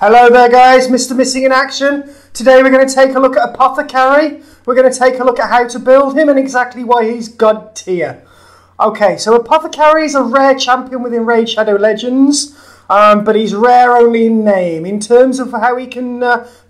Hello there guys, Mr. Missing in Action. Today we're going to take a look at Apothecary. We're going to take a look at how to build him and exactly why he's God tier. Okay, so Apothecary is a rare champion within Raid Shadow Legends, but he's rare only in name. In terms of how he can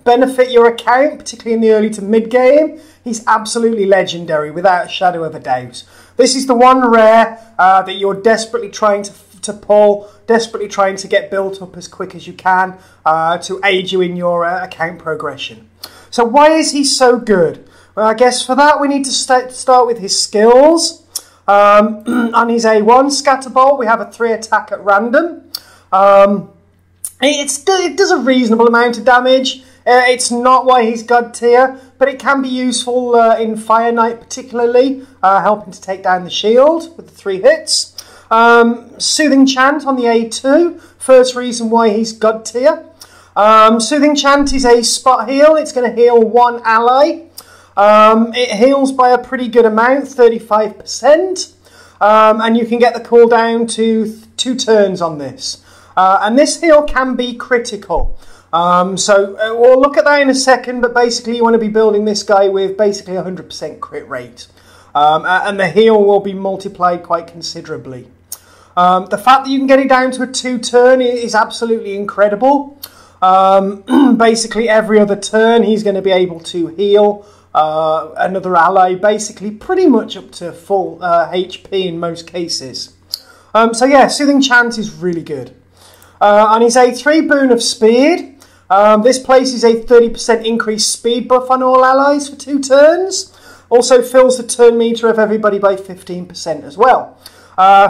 benefit your account, particularly in the early to mid game, he's absolutely legendary without a shadow of a doubt. This is the one rare that you're desperately trying to pull, desperately trying to get built up as quick as you can to aid you in your account progression. So why is he so good? Well, I guess for that we need to start with his skills. On his A1 Scatterbolt we have a 3 attack at random. It does a reasonable amount of damage. It's not why he's God tier, but it can be useful in Fire Knight particularly, helping to take down the shield with the 3 hits. Soothing Chant on the A2, first reason why he's God tier. Soothing Chant is a spot heal. It's going to heal 1 ally. It heals by a pretty good amount, 35%. And you can get the cooldown to 2 turns on this. And this heal can be critical. So we'll look at that in a second, but basically you want to be building this guy with basically 100% crit rate. And the heal will be multiplied quite considerably. The fact that you can get it down to a 2 turn is absolutely incredible. Basically every other turn he's going to be able to heal another ally, basically pretty much up to full HP in most cases. So yeah, Soothing Chant is really good. On his A3, Boon of Speed, this places a 30% increased speed buff on all allies for 2 turns. Also fills the turn meter of everybody by 15% as well.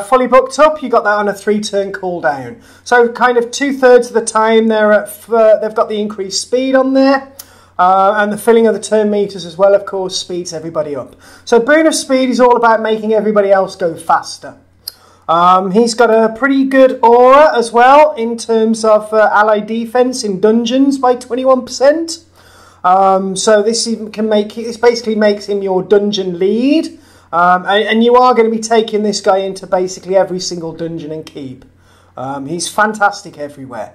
Fully booked up, you got that on a 3-turn cooldown. So kind of 2/3 of the time they've got the increased speed on there. And the filling of the turn meters as well, of course, speeds everybody up. So Boon of Speed is all about making everybody else go faster. He's got a pretty good aura as well in terms of ally defense in dungeons by 21%. So this basically makes him your dungeon lead. And you are going to be taking this guy into basically every single dungeon and keep. He's fantastic everywhere.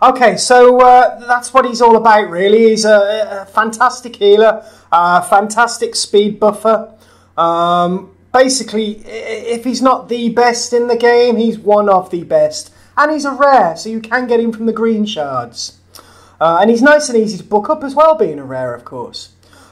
Okay, so that's what he's all about really. He's a fantastic healer, fantastic speed buffer. Basically, if he's not the best in the game, he's one of the best. And he's a rare, so you can get him from the green shards. And he's nice and easy to book up as well, being a rare, of course.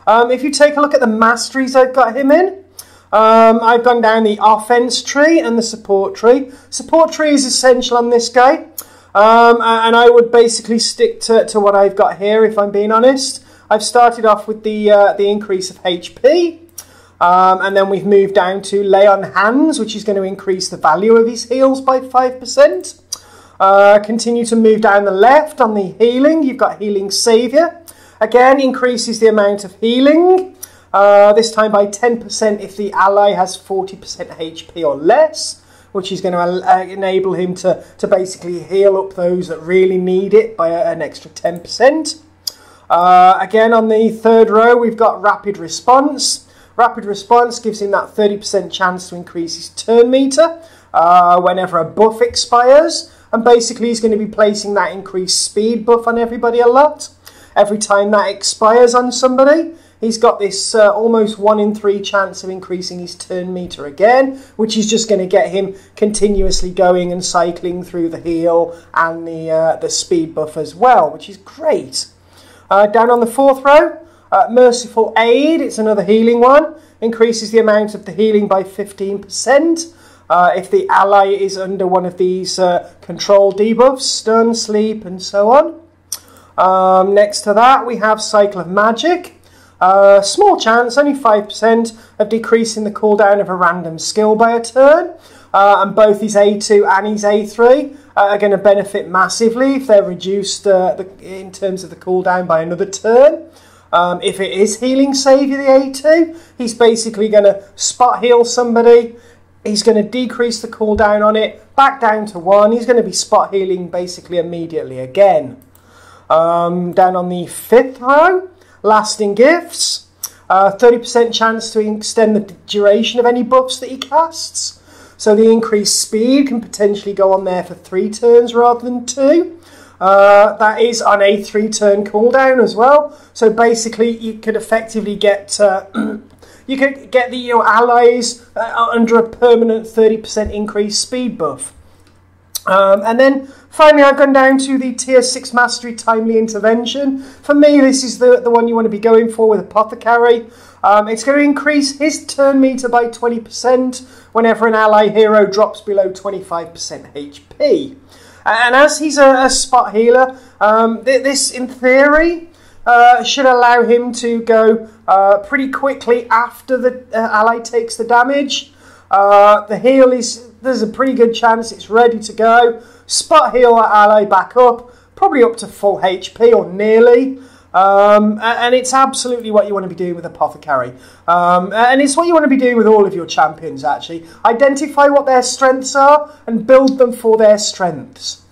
If you take a look at the masteries I've got him in, I've gone down the offense tree and the support tree. Support tree is essential on this guy. And I would basically stick to what I've got here, if I'm being honest. I've started off with the increase of HP. And then we've moved down to Lay on Hands, which is going to increase the value of his heals by 5%. Continue to move down the left on the healing. You've got Healing Saviour. Again, increases the amount of healing, this time by 10% if the ally has 40% HP or less, which is going to enable him to basically heal up those that really need it by an extra 10%. Again, on the 3rd row, we've got Rapid Response. Rapid Response gives him that 30% chance to increase his turn meter whenever a buff expires. And basically he's going to be placing that increased speed buff on everybody a lot. Every time that expires on somebody, he's got this almost 1 in 3 chance of increasing his turn meter again, which is just going to get him continuously going and cycling through the heal and the speed buff as well, which is great. Down on the 4th row, Merciful Aid, it's another healing one, increases the amount of the healing by 15%. If the ally is under one of these control debuffs, stun, sleep, and so on. Next to that, we have Cycle of Magic. Small chance, only 5%, of decreasing the cooldown of a random skill by a turn. And both his A2 and his A3 are going to benefit massively if they're reduced in terms of the cooldown by another turn. If it is Healing Saviour, the A2, he's basically going to spot heal somebody. He's going to decrease the cooldown on it, back down to 1. He's going to be spot healing basically immediately again. Down on the 5th row, Lasting Gifts. 30% chance to extend the duration of any buffs that he casts. So the increased speed can potentially go on there for 3 turns rather than 2. That is on a 3-turn cooldown as well. So basically, you could effectively get you could get your allies under a permanent 30% increased speed buff. And then finally, I've gone down to the tier 6 mastery timely intervention. For me, this is the one you want to be going for with Apothecary. It's going to increase his turn meter by 20% whenever an ally hero drops below 25% HP. And as he's a spot healer, this in theory should allow him to go pretty quickly after the ally takes the damage. The heal there's a pretty good chance it's ready to go. Spot heal that ally back up, probably up to full HP or nearly. And it's absolutely what you want to be doing with Apothecary. And it's what you want to be doing with all of your champions, actually. Identify what their strengths are and build them for their strengths.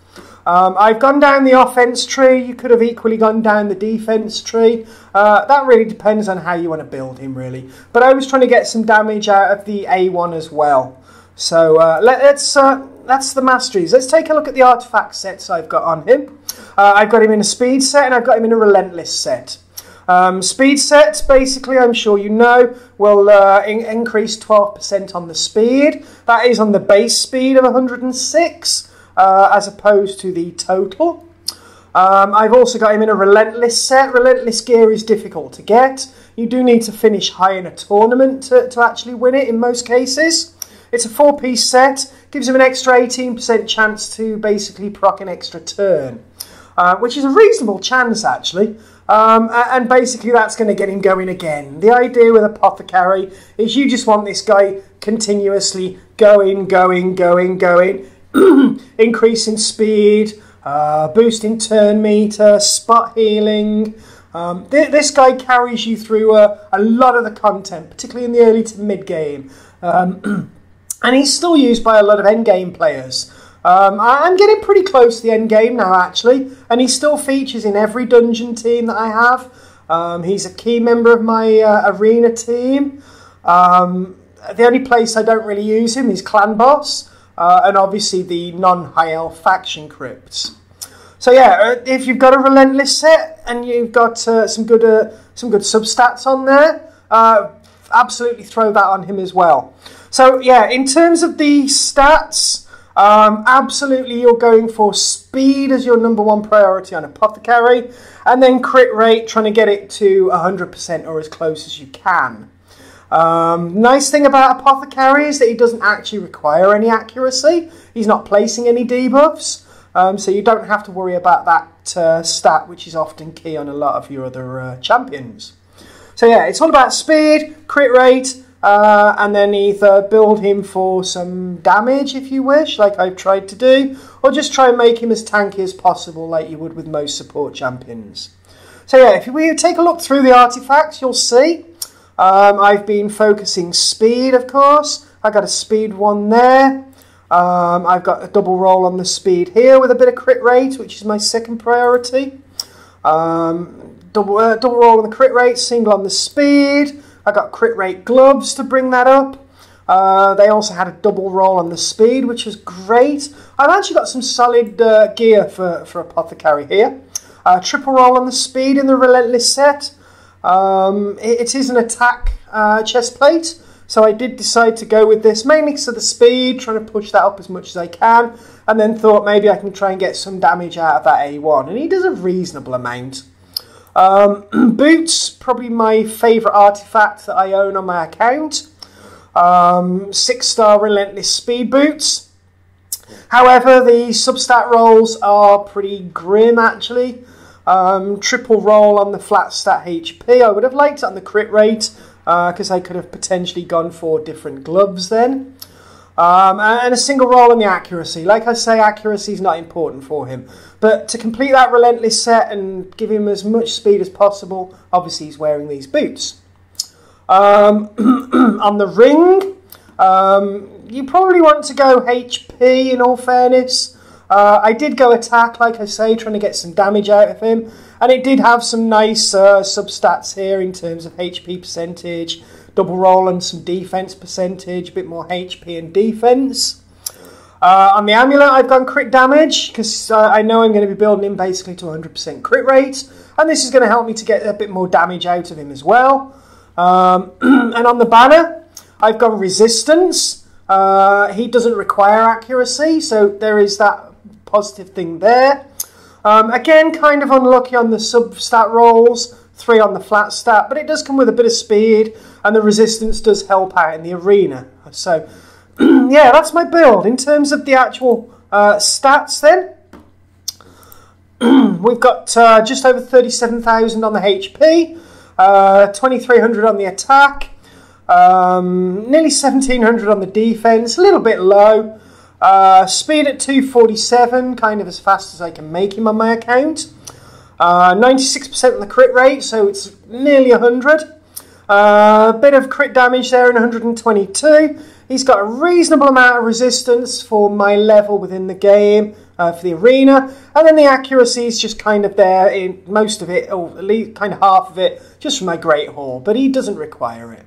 I've gone down the offense tree. You could have equally gone down the defense tree. That really depends on how you want to build him, really. But I was trying to get some damage out of the A1 as well. So that's the masteries. Let's take a look at the artifact sets I've got on him. I've got him in a speed set and I've got him in a relentless set. Speed sets, basically, I'm sure you know, will increase 12% on the speed. That is on the base speed of 106, as opposed to the total. I've also got him in a relentless set. Relentless gear is difficult to get. You do need to finish high in a tournament to actually win it in most cases. It's a 4-piece set, gives him an extra 18% chance to basically proc an extra turn, which is a reasonable chance actually, and basically that's going to get him going again. The idea with Apothecary is you just want this guy continuously going, increasing speed, boosting turn meter, spot healing. This guy carries you through a lot of the content, particularly in the early to mid game. And he's still used by a lot of endgame players. I'm getting pretty close to the endgame now, actually, and he still features in every dungeon team that I have. He's a key member of my arena team. The only place I don't really use him is Clan Boss, and obviously the non-high elf faction crypts. So yeah, if you've got a relentless set and you've got some good substats on there, absolutely throw that on him as well. So yeah, in terms of the stats, absolutely you're going for speed as your #1 priority on Apothecary, and then crit rate, trying to get it to 100% or as close as you can. Nice thing about Apothecary is that he doesn't actually require any accuracy. He's not placing any debuffs, so you don't have to worry about that stat, which is often key on a lot of your other champions. So yeah, it's all about speed, crit rate, and then either build him for some damage if you wish, like I've tried to do, or just try and make him as tanky as possible like you would with most support champions. So yeah, if we take a look through the artifacts, you'll see I've been focusing speed, of course. I got a speed 1 there. I've got a double roll on the speed here with a bit of crit rate, which is my second priority. Double roll on the crit rate, single on the speed. I got crit rate gloves to bring that up. They also had a double roll on the speed, which was great. I've actually got some solid gear for Apothecary here. Triple roll on the speed in the relentless set. It is an attack chest plate, so I did decide to go with this mainly because of the speed, trying to push that up as much as I can, and then thought maybe I can try and get some damage out of that A1, and he does a reasonable amount. Boots, probably my favourite artifact that I own on my account. 6-star relentless speed boots. However, the substat rolls are pretty grim actually. Triple roll on the flat stat HP. I would have liked it on the crit rate because I could have potentially gone for different gloves then. And a single roll on the accuracy. Like I say, accuracy is not important for him. But to complete that relentless set and give him as much speed as possible, obviously he's wearing these boots. On the ring, you probably want to go HP in all fairness. I did go attack, like I say, trying to get some damage out of him. And it did have some nice substats here in terms of HP percentage, double roll and some defense percentage, a bit more HP and defense. On the amulet, I've gone crit damage, because I know I'm going to be building him basically to 100% crit rate, and this is going to help me to get a bit more damage out of him as well. And on the banner, I've gone resistance. He doesn't require accuracy, so there is that positive thing there. Again, kind of unlucky on the sub-stat rolls, 3 on the flat stat, but it does come with a bit of speed, and the resistance does help out in the arena. So, yeah, that's my build. In terms of the actual stats then, we've got just over 37,000 on the HP, 2,300 on the attack, nearly 1,700 on the defense, a little bit low. Speed at 247, kind of as fast as I can make him on my account. 96% on the crit rate, so it's nearly 100. Bit of crit damage there in 122. He's got a reasonable amount of resistance for my level within the game, for the arena. And then the accuracy is just kind of there in most of it, or at least kind of half of it, just from my Great Hall, but he doesn't require it.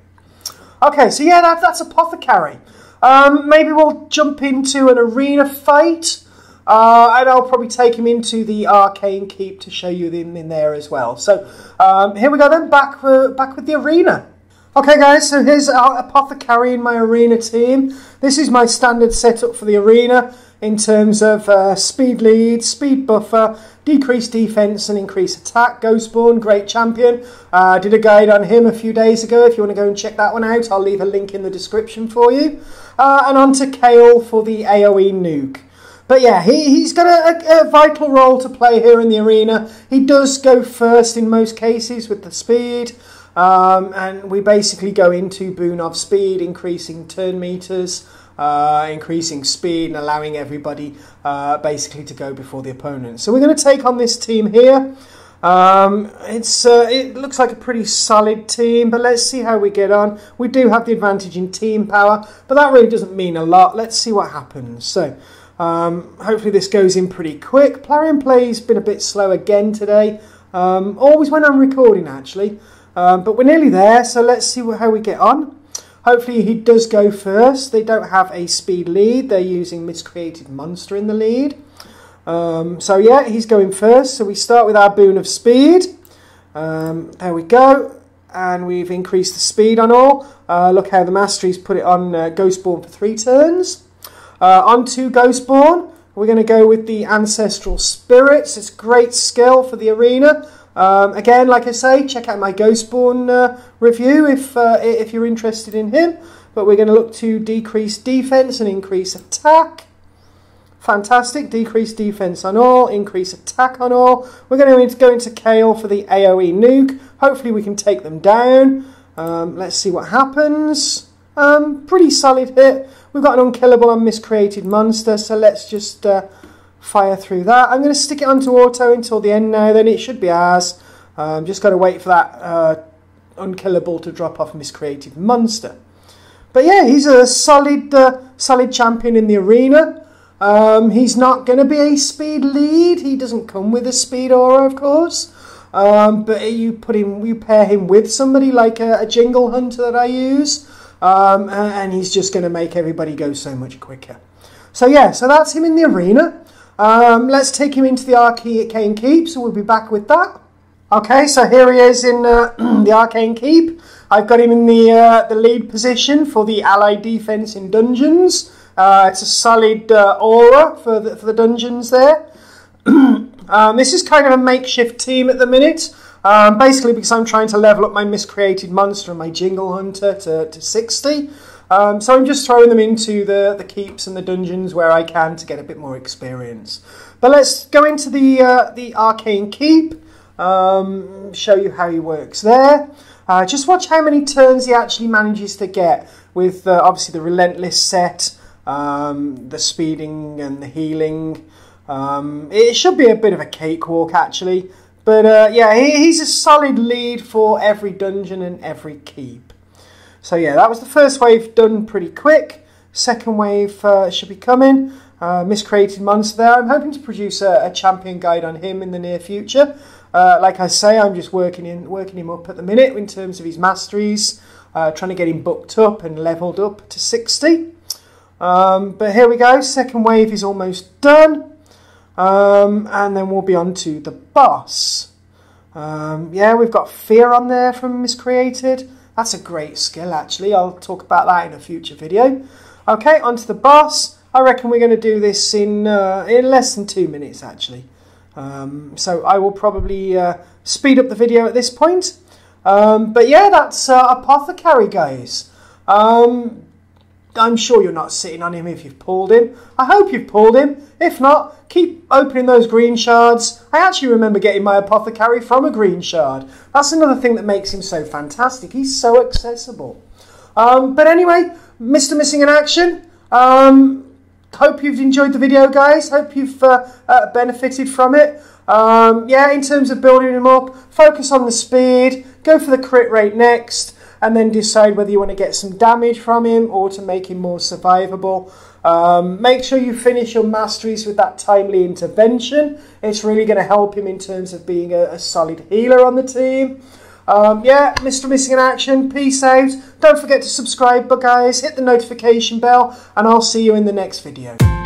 Okay, so yeah, that's Apothecary. Maybe we'll jump into an arena fight, and I'll probably take him into the Arcane Keep to show you him in there as well. So here we go then, back with the arena. Okay guys, so here's our Apothecary in my arena team. This is my standard setup for the arena in terms of speed lead, speed buffer, decreased defense and increased attack. Ghostborn, great champion. Did a guide on him a few days ago. If you want to go and check that one out, I'll leave a link in the description for you. And on to Kale for the AoE nuke. But yeah, he's got a vital role to play here in the arena. He does go first in most cases with the speed. And we basically go into boon of speed, increasing turn meters, increasing speed and allowing everybody basically to go before the opponent. So we're going to take on this team here. It looks like a pretty solid team, but let's see how we get on. We do have the advantage in team power, but that really doesn't mean a lot. Let's see what happens. So hopefully this goes in pretty quick. Plarium play's been a bit slow again today, always when I'm recording actually. But we're nearly there, so let's see how we get on. Hopefully he does go first. They don't have a speed lead. They're using Miscreated Monster in the lead. So yeah, he's going first. So we start with our boon of speed. There we go. And we've increased the speed on all. Look how the Mastery's put it on Ghostborn for 3 turns. On to Ghostborn. We're going to go with the Ancestral Spirits. It's a great skill for the arena. Again, like I say, check out my Ghostborn review if you're interested in him. But we're going to look to decrease defense and increase attack. Fantastic. Decrease defense on all, increase attack on all. We're going to go into Kale for the AoE nuke. Hopefully we can take them down. Let's see what happens. Pretty solid hit. We've got an unkillable on Miscreated Monster, so let's just fire through that. I'm going to stick it onto auto until the end now, then it should be ours. Just got to wait for that unkillable to drop off Miscreated Monster. But yeah, he's a solid champion in the arena. He's not going to be a speed lead. He doesn't come with a speed aura, of course. But you pair him with somebody like a Jingle Hunter that I use, and he's just going to make everybody go so much quicker. So yeah, so that's him in the arena. Let's take him into the Arcane Keep, so we'll be back with that. Okay, so here he is in the Arcane Keep. I've got him in the lead position for the allied defense in dungeons. It's a solid aura for the dungeons there. This is kind of a makeshift team at the minute, basically because I'm trying to level up my Miscreated Monster and my Jingle Hunter to 60. So I'm just throwing them into the keeps and the dungeons where I can to get a bit more experience. But let's go into the Arcane Keep, show you how he works there. Just watch how many turns he actually manages to get with obviously the Relentless set, the speeding and the healing. It should be a bit of a cakewalk actually, but yeah, he's a solid lead for every dungeon and every keep. So yeah, that was the first wave done pretty quick. Second wave should be coming. Miscreated Monster there. I'm hoping to produce a champion guide on him in the near future. Like I say, I'm just working him up at the minute in terms of his masteries, trying to get him booked up and leveled up to 60. But here we go, second wave is almost done. And then we'll be on to the boss. Yeah, we've got Fear on there from Miscreated. That's a great skill, actually. I'll talk about that in a future video. Okay, on to the boss. I reckon we're going to do this in less than 2 minutes, actually. So I will probably speed up the video at this point. But yeah, that's Apothecary, guys. I'm sure you're not sitting on him if you've pulled him. I hope you've pulled him. If not, keep opening those green shards. I actually remember getting my Apothecary from a green shard. That's another thing that makes him so fantastic. He's so accessible. But anyway, Mr. Missing in Action. Hope you've enjoyed the video, guys. Hope you've benefited from it. Yeah, in terms of building him up, focus on the speed. Go for the crit rate next. And then decide whether you want to get some damage from him or to make him more survivable. Make sure you finish your masteries with that timely intervention. It's really going to help him in terms of being a solid healer on the team. Yeah, Mr. Missing in Action, peace out. Don't forget to subscribe, guys. Hit the notification bell, and I'll see you in the next video.